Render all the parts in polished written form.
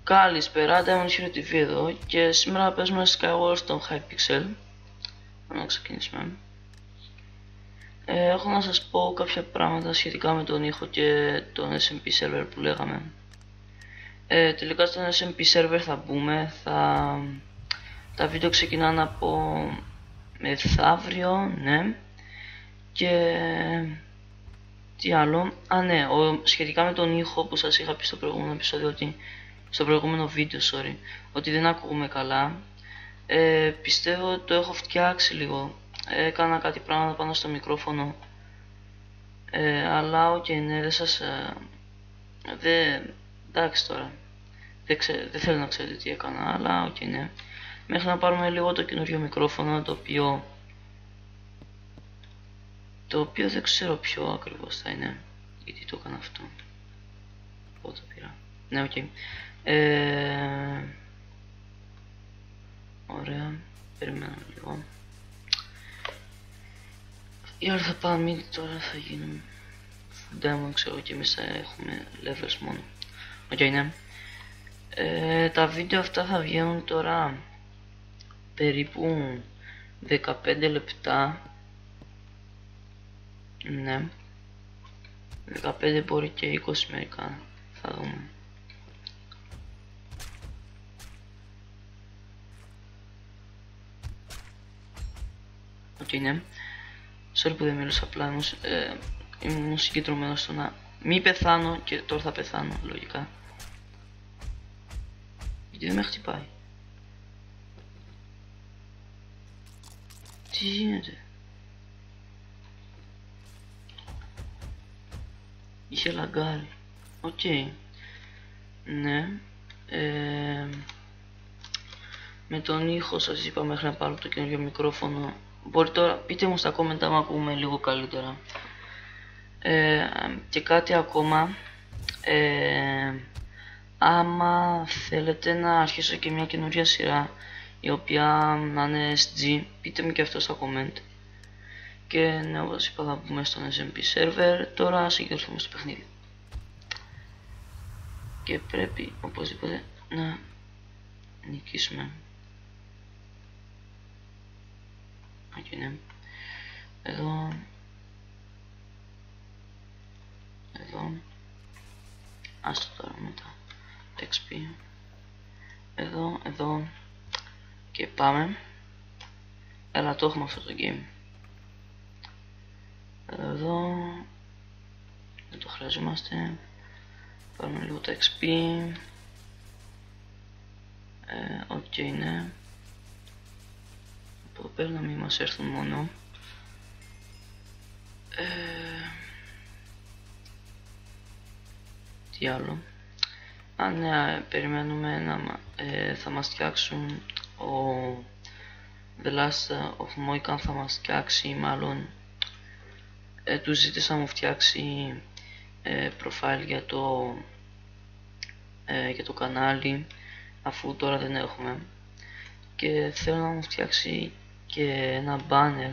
Καλησπέρα, Diamond Hero TV εδώ και σήμερα παίζουμε Skywars στο Hypixel. Να ξεκινήσουμε. Έχω να σας πω κάποια πράγματα σχετικά με τον ήχο και τον SMP server που λέγαμε. Τελικά στον SMP server θα μπούμε, τα βίντεο ξεκινάνε από μεθαύριο, ναι. Και τι άλλο, ναι, σχετικά με τον ήχο που σας είχα πει στο προηγούμενο επεισόδιο στο προηγούμενο βίντεο, ότι δεν ακούγουμε καλά. Πιστεύω ότι το έχω φτιάξει λίγο. Έκανα κάτι πράγματα πάνω στο μικρόφωνο. Αλλά ναι, δεν σας... εντάξει τώρα. Δεν θέλω να ξέρετε τι έκανα, αλλά ναι. Μέχρι να πάρουμε λίγο το καινούριο μικρόφωνο, το οποίο δεν ξέρω ποιο ακριβώς θα είναι. Γιατί το έκανα αυτό. Πότε το πήρα. Ναι, οκ. Ωραία, περιμένουμε λίγο. Η ώρα θα πάμε, τώρα θα γίνουμε Diamond, ξέρω, και εμείς θα έχουμε levels μόνο. Οκ, ναι. Τα βίντεο αυτά θα βγαίνουν τώρα περίπου 15 λεπτά. Ναι, 15 μπορεί και 20 μερικά, θα δούμε. Οκ, ναι. Sorry που δεν μίλησα, απλά ήμουν συγκεντρωμένος στο να μην πεθάνω και τώρα θα πεθάνω, λογικά. Γιατί δεν με χτυπάει. Τι γίνεται. Είχε λαγκάρει. Οκ. Ναι. Με τον ήχο σας είπα μέχρι να πάρω το καινούριο μικρόφωνο. Μπορεί τώρα, πείτε μου στα comment άμα ακούμε λίγο καλύτερα. Και κάτι ακόμα. Άμα θέλετε να αρχίσω και μια καινούρια σειρά, η οποία να είναι SG, πείτε μου και αυτό στα comment. Και ναι, όπως είπα, θα μπούμε στον SMP server. Τώρα συγκεντρωθούμε στο παιχνίδι. Και πρέπει οπωσδήποτε να νικήσουμε. Εκεί ναι. Εδώ. Άστο τώρα μετά. XP. Εδώ. Και πάμε. Έλα, το έχουμε αυτό το game. Εδώ. Δεν το χρειαζόμαστε. Πάρουμε λίγο το XP. Οκ, ναι. Από εδώ πέρα να μην μας έρθουν μόνο. Τι άλλο. Ναι, περιμένουμε να θα μας φτιάξουν The Last of Mohican, θα μας φτιάξει, μάλλον του ζήτησα να μου φτιάξει profile για το κανάλι, αφού τώρα δεν έχουμε, και θέλω να μου φτιάξει και ένα banner.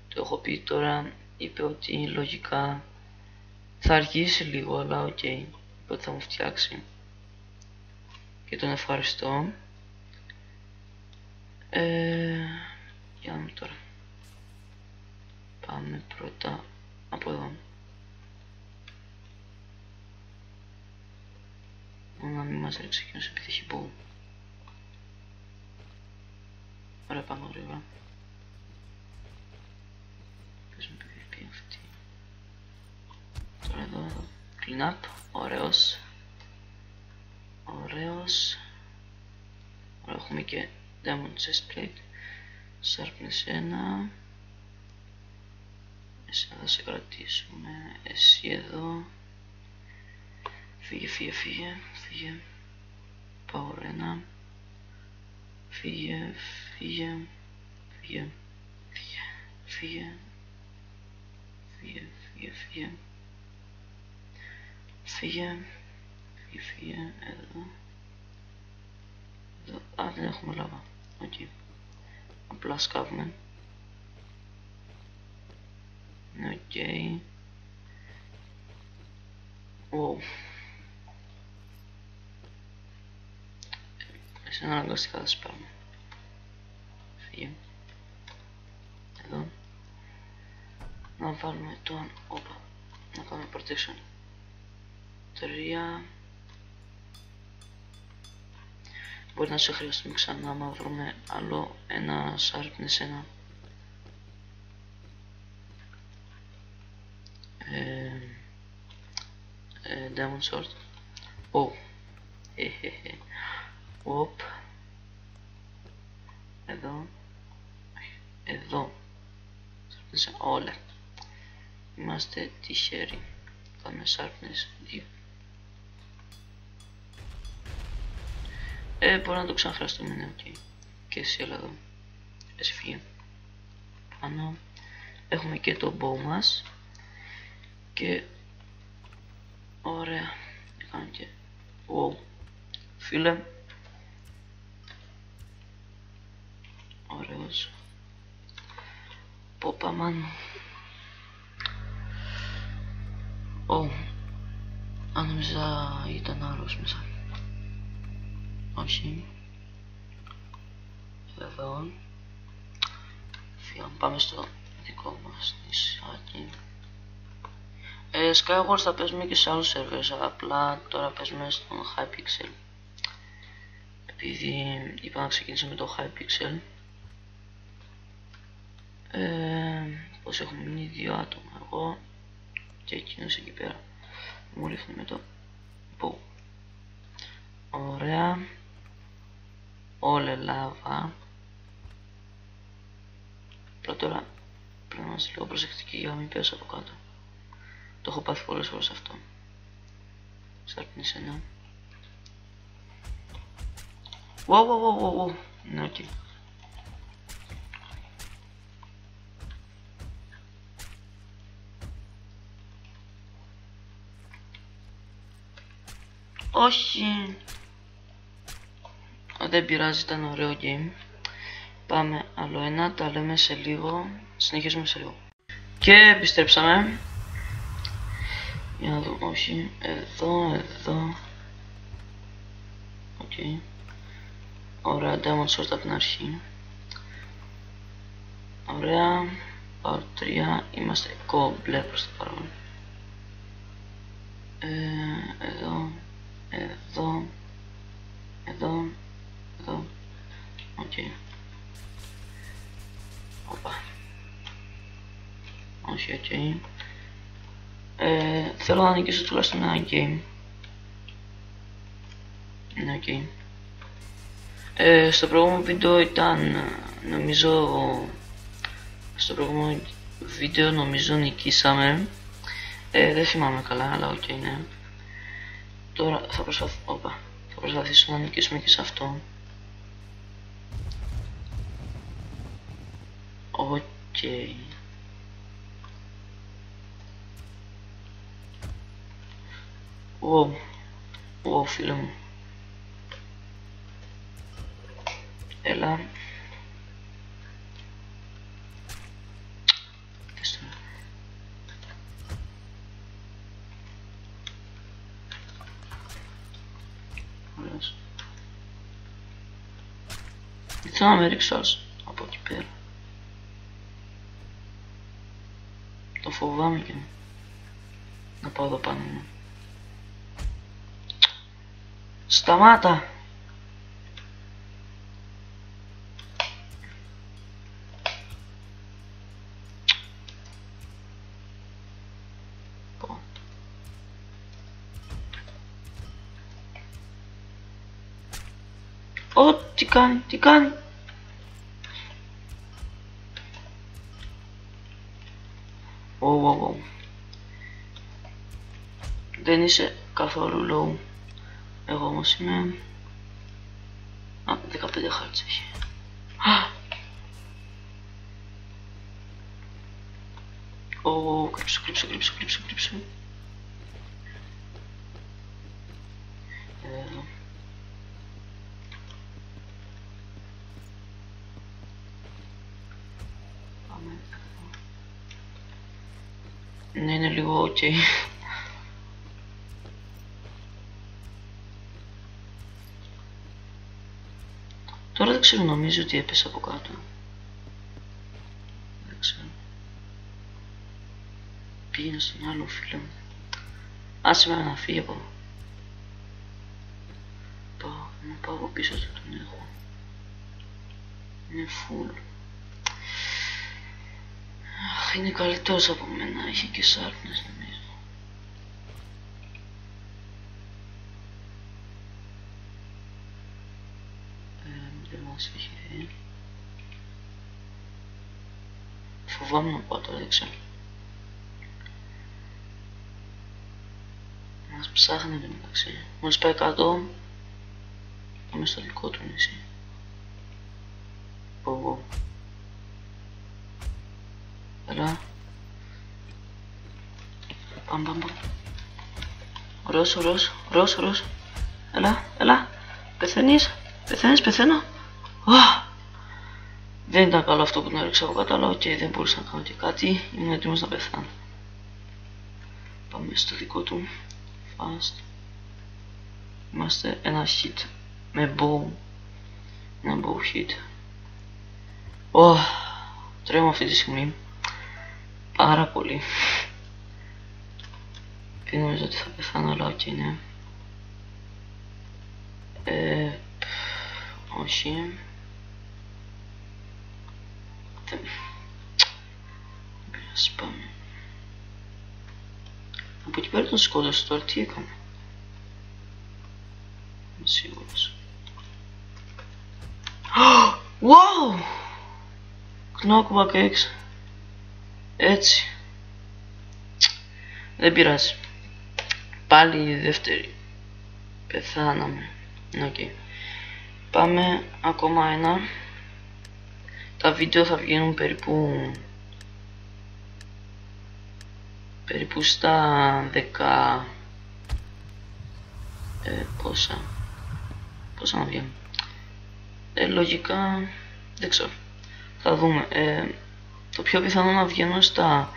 Το έχω πει τώρα, είπε ότι λογικά θα αργήσει λίγο, αλλά οκ, είπε ότι θα μου φτιάξει και τον ευχαριστώ. Για να δούμε τώρα. Πάμε πρώτα από εδώ. Να μην μας ρίξει εκείνος επειδή έχει μπου. Ωραία, πάμε γρήγορα. Παίζουμε PvP αυτή. Τώρα εδώ, clean up, ωραίος. Ωραία, έχουμε και Diamond Chest Plate. Sharpness 1. Εσύ θα σε κρατήσουμε. Εσύ εδώ. Φύγε. Power 1. Φύγε. Εδώ. Δεν έχουμε λάβα. Οκ. Απλά σκάβουμε. Οκ. Wow. Εσένα αναγκαστικά θα σε πάρουμε. Φύγε. Εδώ. Να βάλουμε τον... Όπα. Να κάνουμε protection 3. Μπορεί να σε χρειαστούμε ξανά άμα βρούμε άλλο ένα sharpness 1. Diamond sword. Oh. Οπ. Εδώ. Εδώ. Sharpness όλα. Είμαστε τυχεροί. Πάμε sharpness 2. Μπορεί να το ξαναχρειαστούμε, ναι, ok. Και εσύ έλα εδώ. Εσύ φύγε. Πάνω. Έχουμε και το bow μας. Και... ωραία. Έκανα και... wow. Φίλε. Ωραίος. Πόπα μάνο. Αν νόμιζα ήταν άλλος μέσα. Όχι. Εδώ. Φύγαμε, πάμε στο δικό μας νησάκι. Skywars θα παίζουμε και σε άλλους servers, απλά τώρα παίζουμε στον Hypixel. Επειδή είπα να ξεκινήσω με το Hypixel. Πως έχουμε μείνει 2 άτομα, εγώ και εκείνος εκεί πέρα. Μου ρίχνει με το bow. Ωραία. Όλε λάβα. Πρώτα τώρα πρέπει να είμαστε λίγο προσεκτικοί για να μην πέσω από κάτω. Το έχω πάθει πολλές φορές αυτό. Σάρπνεις ένα. Wow. Ναι, ok. Όχι. Δεν πειράζει, ήταν ωραίο game. Πάμε άλλο ένα, τα λέμε σε λίγο. Συνεχίζουμε σε λίγο. Και επιστρέψαμε. Για να δω, όχι. Εδώ. Οκ. Ωραία, Diamond Sword από την αρχή. Ωραία. Power 3. Είμαστε κομπλέ προς το παρόν. Εδώ. Οκ. Οπα. Όχι, οκ. Θέλω να νικήσω τουλάχιστον ένα game. Ναι, οκ. Στο προηγούμενο βίντεο ήταν, νομίζω, νικήσαμε. Δεν θυμάμαι καλά, αλλά οκ, ναι. Τώρα θα προσπαθήσω να νικήσουμε και σε αυτό. Οκ. Wow, φίλε μου. Έλα. Ωραίος. Ήθελα να με ρίξω άλλος από εκεί πέρα. Το φοβάμαι και να πάω εδώ πάνω μου. Σταμάτα! Τι κάνει. Wow. Δεν είσαι καθόλου low. Εγώ όμως είμαι... 15 χάρτς έχει. Κρύψε. Ναι, είναι λίγο ok. Τώρα δεν ξέρω, νομίζω ότι έπεσε από κάτω. Δεν ξέρω. Πήγαινε στον άλλο φίλο μου. Άσε με να φύγει από εδώ. Να πάω από πίσω του τον έχω. Είναι full. Αχ, είναι καλύτερος από μένα, έχει και σάρπνες νομίζω. Δεν μας έχει δει. Φοβάμαι να πάω τώρα, δεν ξέρω. Μας ψάχνει το μεταξύ. Μόλις πάει κάτω, πάμε στο δικό του νησί. Πω. Έλα. Πάμε. Ωρός. Έλα. Πεθαίνω. Δεν ήταν καλό αυτό που τον έριξα από κάτω, αλλά οκ, δεν μπορούσα να κάνω και κάτι. Ήμουν έτοιμος να πεθάνω. Πάμε στο δικό του. Fast. Είμαστε ένα hit με bow. Ένα bow hit. Τρέμω αυτή τη στιγμή πάρα πολύ. Δεν νομίζω ότι θα πεθάνω, αλλά οκ, ναι. Όχι. Ας πάμε. Από εκεί πέρα τον σκότωσε, τώρα τι έκανε. Είμαι σίγουρος. Wow! Knockback X. Έτσι. Δεν πειράζει. Πάλι η δεύτερη. Πεθάναμε. Οκ. Πάμε ακόμα ένα. Τα βίντεο θα βγαίνουν περίπου στα 10... πόσα να βγαίνουν. Λογικά δεν ξέρω. Θα δούμε. Το πιο πιθανό να βγαίνουν στα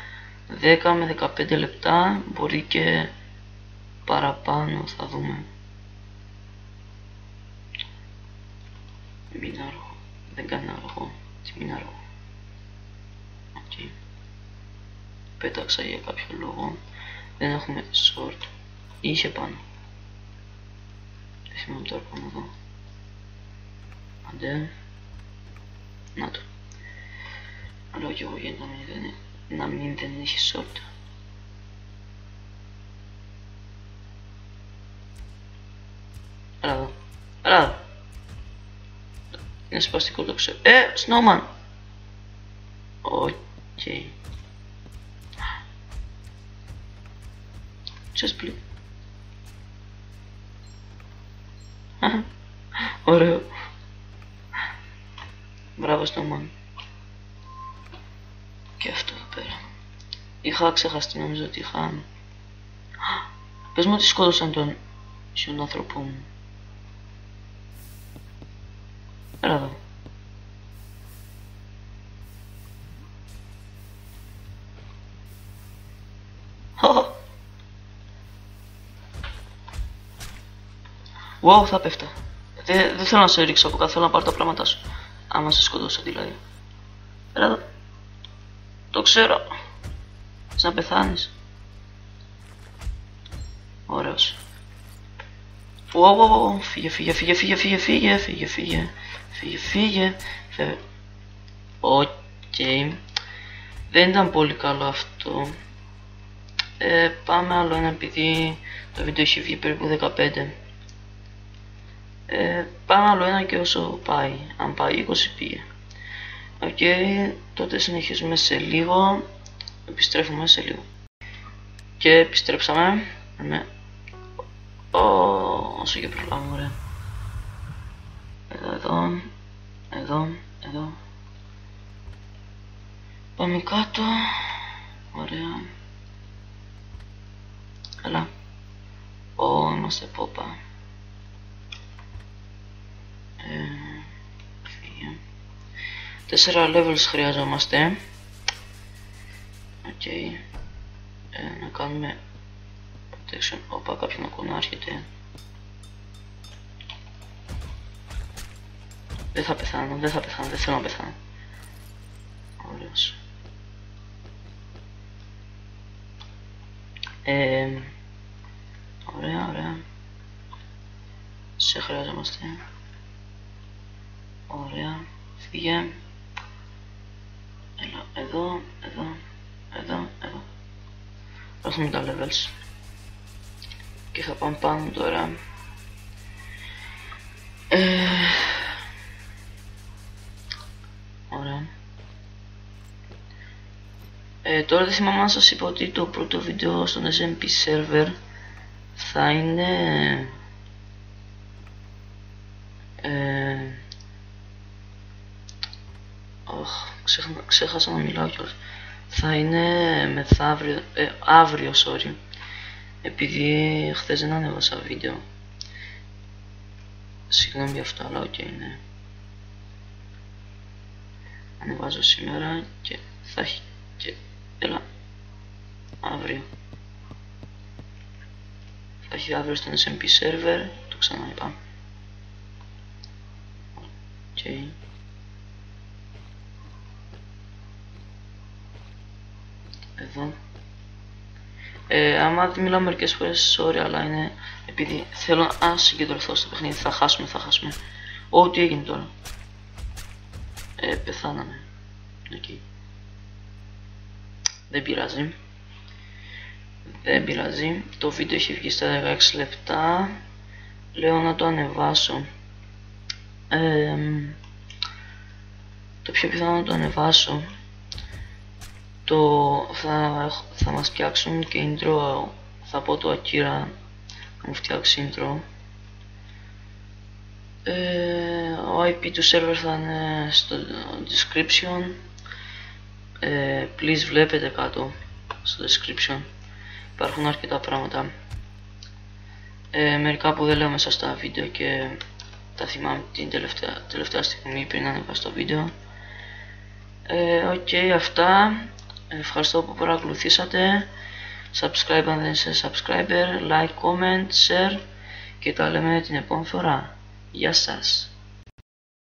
10 με 15 λεπτά. Μπορεί και παραπάνω, θα δούμε. Μην αργώ. Δεν κάνει αργό. Τι μην αργώ. Οκ. Πέταξα για κάποιο λόγο. Δεν έχουμε short. Είχε πάνω. Δεν θυμάμαι τώρα πάνω εδώ. Άντε. Να το. Λέω κι εγώ γιατί να μην δεν έχει short. Έλα εδώ. Είναι σπαστικό, το ξέρω. Snowman. Οκ. Chestplate. Ωραίο. Μπράβο Snowman. Και αυτό εδώ πέρα. Είχα ξεχαστεί, νομίζω ότι είχα... Πες μου ότι σκότωσαν τον άνθρωπο μου. Έλα εδώ. Wow, θα πέφτα. Δεν θέλω να σε ρίξω από κάτω, θέλω να πάρω τα πράγματά σου. Άμα σε σκοτώσω δηλαδή. Έλα εδώ. Το ξέρω. Θες να πεθάνεις. Ωραίος. Φύγε. Οκ. Δεν ήταν πολύ καλό αυτό. Πάμε άλλο ένα, επειδή το βίντεο έχει βγει περίπου 15. Πάμε άλλο ένα και όσο πάει. Αν πάει 20 πήγε. Οκ, τότε συνεχίζουμε σε λίγο. Επιστρέφουμε σε λίγο. Και επιστρέψαμε. Όσο και προλάβουμε, ωραία. Εδώ. Πάμε κάτω. Ωραία. Έλα. Είμαστε πόπα. Φύγε. 4 levels χρειαζόμαστε. Οκ. Να κάνουμε protection. Όπα, κάποιον ακόμα έρχεται. Δεν θα πεθάνω, δεν θέλω να πεθάνω. Ωραίος. Ωραία. Σε χρειαζόμαστε. Ωραία. Φύγε. Έλα, εδώ. Έχουμε τα levels. Και θα πάμε πάνω τώρα. Ωραία. Τώρα δεν θυμάμαι αν σας είπα ότι το πρώτο βίντεο στον SMP server θα είναι ξέχασα να μιλάω κιόλας. Θα είναι μεθαύριο, αύριο, sorry, επειδή χθες δεν ανέβασα βίντεο. Συγγνώμη για αυτό, αλλά οκ, ναι. Ανεβάζω σήμερα και θα έχει και έλα αύριο. Θα έχει αύριο στον SMP server, το ξαναείπα. Οκ. Εδώ. Άμα δεν μιλάω μερικές φορές, sorry, αλλά είναι επειδή θέλω να συγκεντρωθώ στο παιχνίδι. Θα χάσουμε. Ό,τι έγινε τώρα. Πεθάναμε. Okay. Δεν πειράζει. Το βίντεο έχει βγει στα 16 λεπτά. Λέω να το ανεβάσω. Το πιο πιθανό να το ανεβάσω. Θα μας φτιάξουν και intro. Θα πω το Akira να μου φτιάξει intro. Ο IP του server θα είναι στο description. Please βλέπετε κάτω στο description. Υπάρχουν αρκετά πράγματα. Μερικά που δεν λέω μέσα στα βίντεο και τα θυμάμαι την τελευταία στιγμή πριν ανεβάσω το βίντεο. Οκ, αυτά. Ευχαριστώ που παρακολουθήσατε. Subscribe αν δεν είσαι subscriber. Like, comment, share. Και τα λέμε την επόμενη φορά. Γεια σας.